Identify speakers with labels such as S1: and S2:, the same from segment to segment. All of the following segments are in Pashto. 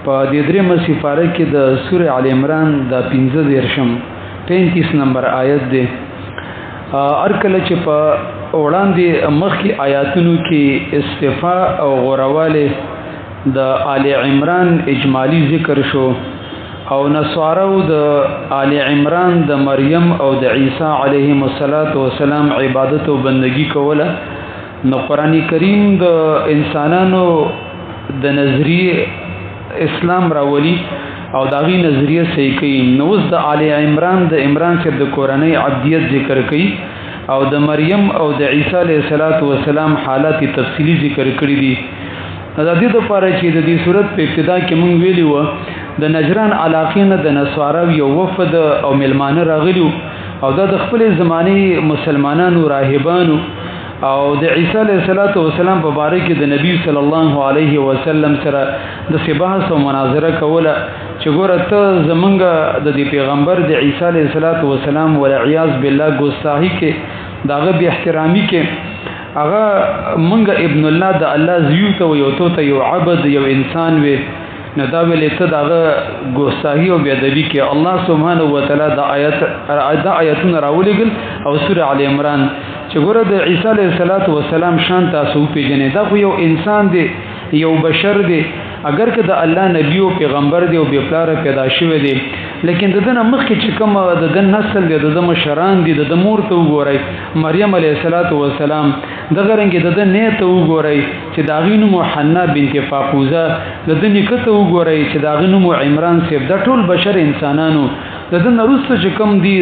S1: په دې درېمه سپاره کې د سوره ال عمران د 35 نمبر آیت دی. ارکل چې په وړاندې مخکې آیاتونو کې استفاء او غورواله د آل عمران اجمالی ذکر شو او نصارو د آل عمران د مریم او د عیسی علیهم السلام عبادت او بندگی کوله. نو قران کریم د انسانانو د نظریه اسلام راولي او داغي نظریه صحیح کوي. نو د آل عمران د عمران سے د قرآنی عبدیت ذکر کوي او د مریم او د عیسی علیه السلام حالات تفصیلی ذکر کړی دي. د دې لپاره چې د دې صورت په ابتدا کې مونږ ویلی و د نجران علاقینه د نصارو یو وفد او ملمانه راغلیو او د خپل زماني مسلمانانو راهبانو او د عیسی علیه السلام په باره کې د نبی صلی الله علیه وسلم سره د بحث او مناظره کوله چې ګوره ته زمونږ د دې پیغمبر د عیسی علیه السلام والعیاذ بالله ګستاهی کې داغه به احترامی کې هغه منګه ابن الله د الله زیو ته یو ته یو عبد یو انسان وي نو دا ویلې ته داغه ګستاهی او بيادبی کې الله سبحانه و تعالی د آیاتونه راولېګل او سوره ال عمران چې ګوره د عیسی علیه السلام شان تاسو پیژنې دا خو یو انسان دی یو بشر دی اگر که د الله نبی او پیغمبر دی او بیپلار پیدا شوی دی لیکن دغه مخکې چې کوم د نسل دی د مشران دی د مور ته وګورئ مریم علیه السلام دغه رنګ د نیت وګورئ چې داغې نوم حنا بنت فاقوزه د نیکه ته وګورئ چې داغې نوم عمران صاحب د ټول بشر انسانانو د نرسته چې کوم دی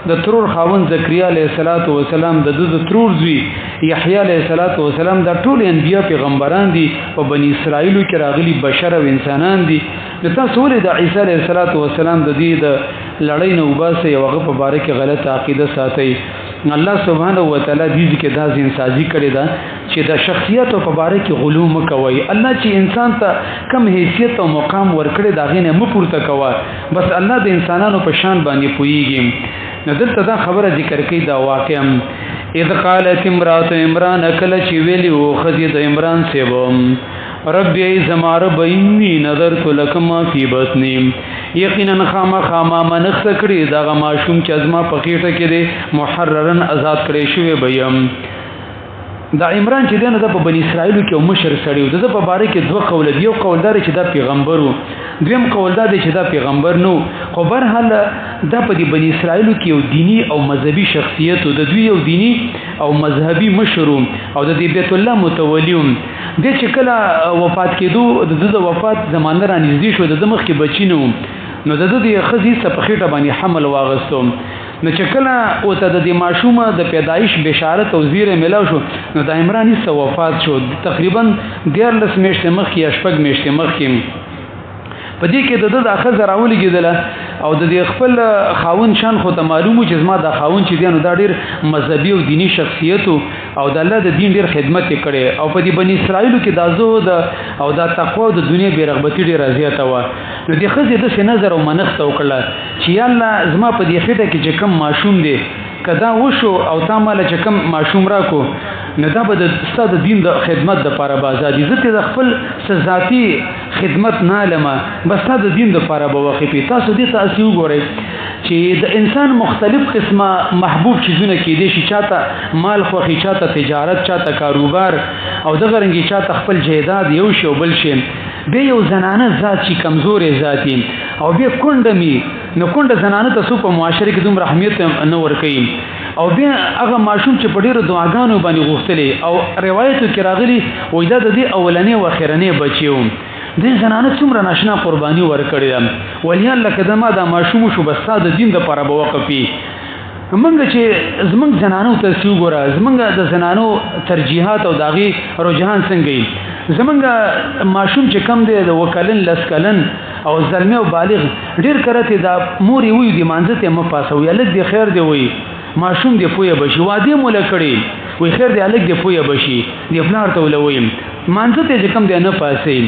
S1: د ترور خاوند زکریا علیه السلام د ترور زوی یحیی علیه السلام د ټول انبیا پیغمبران دي په بنی اسرائیلو کې راغلي بشر او انسانان دي. د تاسو ولې د عیسی علیه السلام د دې د لړۍ نه وباسه یو هغه په باره کې غلط عقیده ساتي. الله سبحانه و تعالی دې کې دا ځین سازي کړی دا چې د شخصیت په باره کې غلو مکوي. الله چې انسان ته کم حیثیت او مقام ورکړي دا غینه مپورته کوي بس الله د انسانانو په شان باندې پويږي. نو دلته دا خبره ذکر کوي دا واقعا اذ قالت امراه عمران کله چې ویلی او خدي د عمران سیوم ربي زما رب اني نظرت لك ما في بطني یقینا خامہ منخ کړي دا ماشوم چې ازما په خېټه کې دي محررن آزاد کړي شوی بیم. دا عمران چې دنه د بنی اسرائیل کې مشر سړی د په باره کې دوه قول دی. یو قولدار چې دا پیغمبر وو دویم قولدار چې دا پیغمبر نو خو برحال دا په بنی اسرائیل کې یو دینی او مذهبي شخصیت د دوی یو دینی او مذهبي مشروم او د بیت الله متولیوم د چې کله وفات کېدو د وفات زمانه را نږدې شو د مخ کې بچینو نو د دې خزي په خېټه باندې حمل واغستو نو چې کله او ته د ماشومه د پیدایش بشارت او زیره ملاو شو نو د عمرانی سو وفات شو تقریبا 14 میاشتې مخکې یا شپږ میاشتې مخکې. په دې کې د اخر راولې کېدل او د خپل خاون شان خو ته معلومو چې زما د خاون چې دینو دا ډیر مذهبي او دینی شخصیت او د الله د دین ډیر خدمت کړي او په دې بنی اسرائیل کې د زهد او د تقوا د دنیا بیرغبتی ډیر زیاته و. نو د خزې د نظر او منښت وکړه چې الله زما په دې خېټه کې چې کم ماشوم دی کدا وشو او تا مال چې کم ماشوم راکو نو دا به د ستاسو دین د خدمت د لپاره بازادي زته د خپل ذاتی خدمت نه لمه بس د دین د لپاره به وقفي. تاسو دې تاسو وګورئ چې د انسان مختلف قسمه محبوب چیزونه کې دي چې چاته مال خوخي چاته تجارت چاته کاروبار او د غرنګي چاته خپل جیداد یو شی بل شي به یو زنانه ذات چې کمزورې ذاتی او به کونډمي نو کونډه زنانه ته په معاشره کې دوم رحمیت نه ور کوي او بیا هغه ماشوم چې په ډیرو دعاګانو باندې غوښتلې او روایتو کې راغلي وای دا د دې اولنې او اخرنې بچیو د زنانه څومره ناشنا قرباني ورکړې ولی الله کده ما دا ماشوم شو بس د دین د لپاره بوقفي. منګه چې زمنګ زنانو ته وګوره زمنګ د زنانو ترجیحات او داغي رجحان څنګه زمنګ ماشوم چې کم دی د وکلن لسکلن او زلمه او بالغ ډیر کرته دا موري وي دی مانځته مفاسوي الګ دی خیر دی وي ماشوم دی پوهه بشي واده مولا کړي وي خیر دی الګ دی پوهه بشي دی خپل ته ولوي مانځته چې کم دی نه پاسي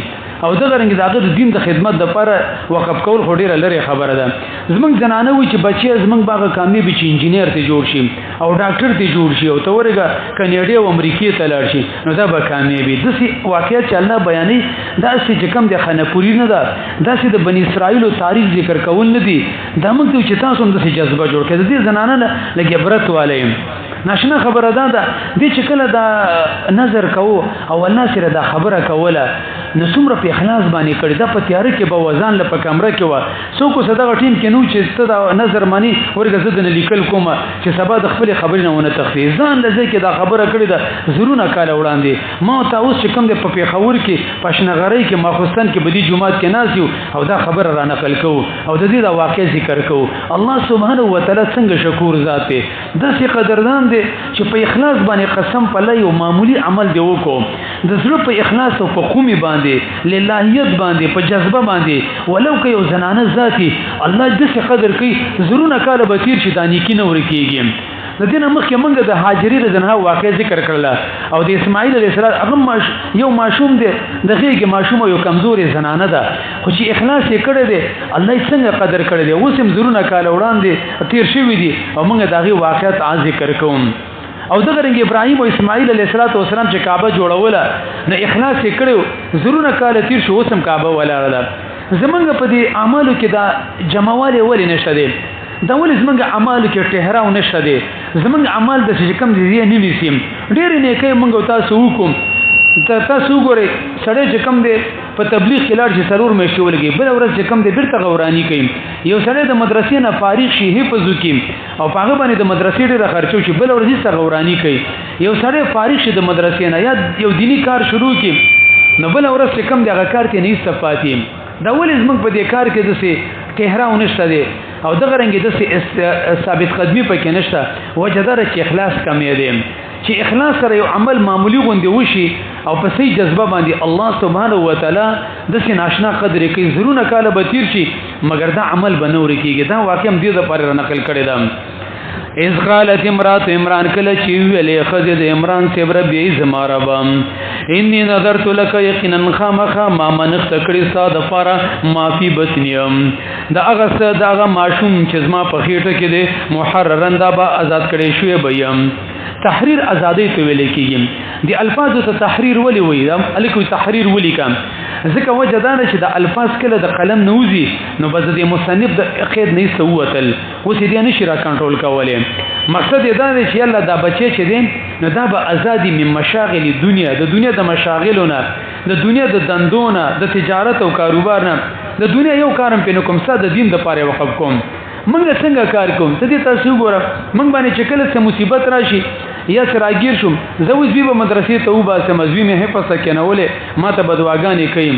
S1: او دغه رنګ دغه د دین د خدمت لپاره وقف کول خو ډیره لري خبره ده زمونږ زنانه وي چې بچي زمونږ باغه کامیاب چې انجینیر ته جوړ شي او ډاکټر ته جوړ شي او تورګه کنیډا او امریکای ته لاړ شي نو دا به کامیابی د سي واقعیت چې الله بیانې دا چې کوم د خنپوري نه ده دا چې د بنی اسرائیل تاریخ ذکر کول نه دي دا موږ ته چې تاسو هم د جذبه جوړ کړئ د زنانه لګي برت والیم ناشنا خبره ده د چې کله دا نظر کوو او الله سره دا خبره کوله نو څومره په اخلاص باندې کړی دا په تیار کې به وزن له په کمره کې و څوک صدقه ټیم کې نو چې ست دا نظر مانی ورګه زدن لیکل کوم چې سبا د خپل خبرې نه ونه تخفي ځان لږه کې دا خبره کړی دا زرونه کاله وړاندې ما تاسو چې کوم د په خبر کې پښنغړی کې ماخستان کې بدی جمعات کې ناس یو او دا خبره را نقل کو او د دې دا واقع ذکر کو الله سبحانه و تعالی څنګه شکور ذات دی د سي قدردان دی چې په اخلاص باندې قسم په لای او معمولی عمل دی وکړو د زړه په اخلاص او په قومي باندې للهیت باندې په جذبه باندې ولو که یو زنانه ذاتی الله د څه قدر کوي زرونه کاله به تیر شي دانی کې نور کېږي د دې مخکې موږ د هاجری رضنها واقع ذکر کړل او د اسماعیل علیه السلام هغه یو ماشوم دی دغه کې ماشوم یو کمزوري زنانه ده خو چې اخلاص یې کړی دی الله یې څنګه قدر کړی دی اوس هم زرونه کاله وړاندې تیر شوی دی او موږ دغه واقعیت ذکر کوم او دغه رنګ ابراهیم او اسماعیل علیه السلام چې کعبه جوړوله نو اخلاص یې کړو زرونه کاله تیر شو اوس هم کعبه ولاړه زمونږ په دې اعمالو کې دا جمعواله ولې نشته دی دا ولې زمونږ اعمالو کې ټهراو نشته دی زمونږ اعمال د څه کم دي نه نيسیم ډېر نه کوي موږ تاسو وکم تاسو ګورئ سړی چې کم دی په تبلیغ کې لاړ چې سرور مې شو لګي بل ورځ چې کم دی بیرته غورانی کوي یو سړی د مدرسې نه فارغ شي حفظ وکي او هغه باندې د مدرسې ډېر خرچو شي بل ورځ یې غورانی کوي یو سړی فارغ شي د مدرسې نه یا یو دینی کار شروع کی نو بل ورځ چې کم دی هغه کار ته نه استفادې دا ولې زموږ په دې کار کې دسه ټهراو نشته دی او دغه رنګ دسه ثابت قدمی پکې نشته وجدار چې اخلاص کمې دی چې اخلاص سره یو عمل معمولی غوندي وشي او په صحیح جذبه باندې الله سبحانه و تعالی د سې ناشنا قدر کوي زرونه کاله به تیر شي مگر دا عمل بنور کیږي دا واقع هم دې د پر نقل کړي دا اذ قالت امرات عمران کله چې ویلې خدای د عمران سی ربي زماربم انی نظرت لك یقینا خامخا ما منخت کړي ساده فارا معافي بسنیم دا هغه ماشوم چې زما په خېټه کې دی محررن دا به آزاد کړي شوی بیم تحریر ازادي ته ویل کېږي دی الفاظ ته تحریر ولي وي الکو تحریر ولي کم ځکه وجه دا چې د الفاظ کله د قلم نوزي نو بس د مصنف د قید نه سوتل اوس دې نشي را کنټرول کولای مقصد دا دی چې الله دا بچي چې دین نو دا به ازادي من مشاغل دنیا د دنیا د مشاغلونه د دنیا د دندونه د تجارت او کاروبار نه د دنیا یو کارم په کوم څه د دین د پاره وقف کوم منګ څنګه کار کوم ته دې تاسو ګوره منګ باندې چې کله څه مصیبت راشي یا سراګیر شم زوج به مدرسې ته وبا سم مزوی مه حفظ کنهوله ما ته بدواګانې کوي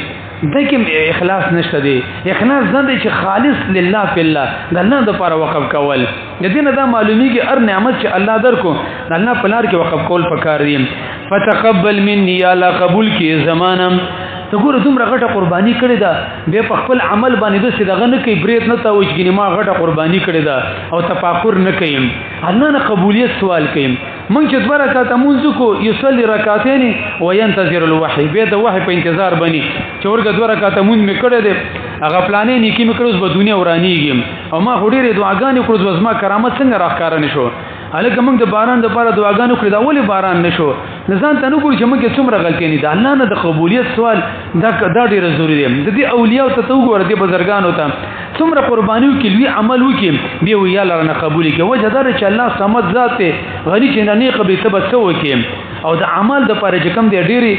S1: دکم اخلاص نشته دی اخلاص زنده چې خالص لله فی الله د الله د لپاره وقف کول د دې نه دا معلومیږي هر نعمت چې الله درکو د الله په لار کې وقف کول پکار دی فتقبل مني یا لا قبول کی زمانم ته ګوره دومره غټه قرباني کړې ده به په خپل عمل باندې د دغه نه کوي بریت نه تاوج غنی ما غټه قرباني کړې ده او تفاخر نه کوي الله نه قبولیت سوال کوي مونږ چې دوه رکعات مونږ کو یصلي رکعتين وينتظر الوحي به د وحي په انتظار بني چې ورګه دوه رکعات مونږ مې کړې ده هغه پلانې نیکی مې کړوس په دنیا ورانیږي او ما هډېره دعاګانې کړوس وزما کرامت څنګه راخاره نشو الکه موږ د باران د لپاره دعاګانو کړې دا ولې باران نشو لزان ته نو ګور چې موږ څومره غلطي نه ده الله نه د قبولیت سوال دا ډیره ضروری دی د دې اولیاء ته تو ګور دي بزرګانو ته څومره قربانیو کې لوی عمل وکي به وی الله نه قبول کې وجه دار چې الله صمد ذات غني چې نه قبل تبسو وکي او د عمل د لپاره چې کوم دی ډيري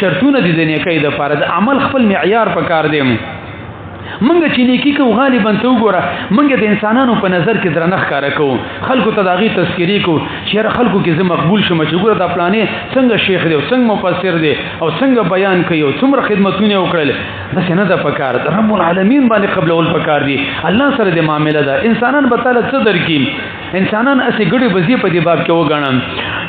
S1: شرطونه دي د نیکۍ د لپاره د عمل خپل معیار پکار دی منګه چې نیکی کو غالبا ته وګوره منګه د انسانانو په نظر کې درنه ښکارا کو خلکو ته داغي تذکری کو چې خلکو کې زه مقبول شوم چې ګوره د پلانې څنګه شیخ دی او څنګه مفسر دی او څنګه بیان کوي او څومره خدمتونه وکړل دا څنګه د پکار رب العالمین باندې قبل اول پکار دی الله سره د معاملې ده انسانان به تعالی څه درکې انسانان اسې ګډي بزی په دی باب کې وګڼم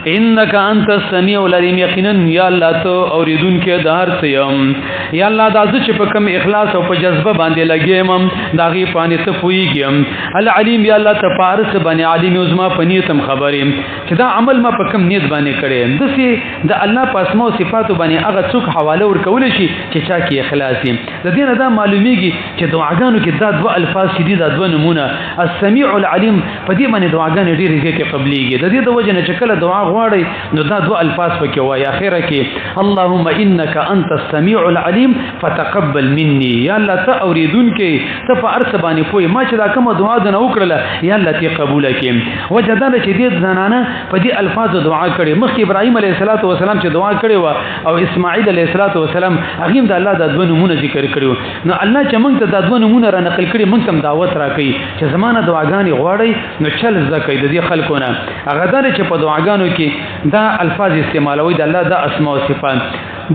S1: انك انت السميع العليم یقینا یا الله ته اوریدونکې د هر څه یم یا الله دا چې په کوم اخلاص او په جذبه باندې لګیم داغي پانی ته پويږم العلیم یا الله ته پارس باندې عالم او زما پنیتم خبرې چې دا عمل ما په کوم نیت باندې کړي دسي د الله په اسماء او صفات باندې هغه څوک حواله ورکول شي چې چا کې اخلاص وي د دې نه دا معلومیږي چې دعاګانو کې دا دوه الفاظ دي دا دوه نمونه السميع العليم په دې باندې دعاګانې ډېرې کې قبليږي د دې د وجه نه چې کله دعا غواړي نو دا دوه الفاظ پکې وایي اخره کې اللهم انك انت السميع العليم فتقبل مني یا الله ته اوریدونکې ته په ارث باندې پوي ما چې دا کوم دعا د نو کړله یا الله ته قبول کړي وجه دا چې دې زنانه په دې الفاظ دعا کړي مخکې ابراهيم عليه السلام چې دعا کړي و او اسماعیل عليه السلام هغه د الله د دوه نمونه ذکر کړو نو الله چې موږ ته د دوه نمونه را نقل کړي موږ تم دعوت راکړي چې زمانه دعاګانې غواړي نو چل زکې د دې خلکونه هغه دا چې په دعاګانو کې دا الفاظ استعمالوي د الله د اسماء او صفات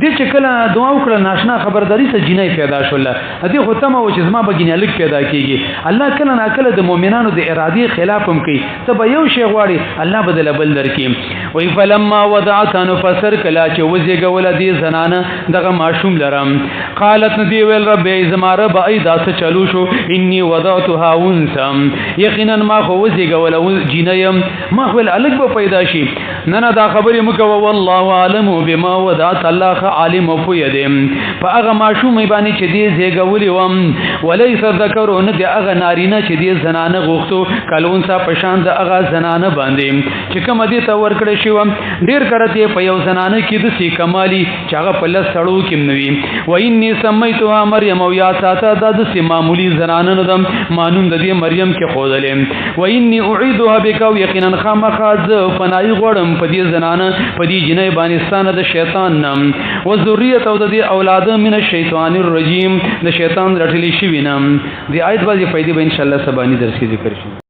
S1: دې چې کله دعا وکړه ناشنا خبرداري ته جنې پیدا شول دې ختمه و چې زما بګینه لک پیدا کیږي الله کله ناکله د مؤمنانو د ارادي خلاف هم کوي ته به یو شی غواړي الله بدل بل درکې وی فلما وضعت نفسر کلا چې وزګول دې زنانه دغه ماشوم لرم قالت ندی ویل رب زما رب ایدا څه چلو شو انی وضعتها انثى یقینا ما خو وزګول جنیم ما خو الګ به پیدا شي نه دا خبرې مکو والله عالم بما وضعت الله عالم او پوی دې په هغه ماشوم باندې چې دې زیګولې وم وليس ذکرون دې هغه نارینه چې دې زنانه غوښتو کلون سا پشان د هغه زنانه باندې چې کوم دې ته ورکړې شو ډیر کرته په یو زنانه کې د سی کمالي چې هغه په لس سړو کې نوي و اني سميتها مريم او یا ساته د سی معمولی زنانه ندم مانون د دې مریم کې خودلې و اني اعيدها بك یقینا خامخاز فنای غړم په دې زنانه په دې جنې باندې ستانه د شیطان نام و ذریته او د اولاد من الشیطان الرجیم د شیطان رټلی شي وینم دی آیت باندې فائدې به ان شاء الله سبانی درس کې ذکر شي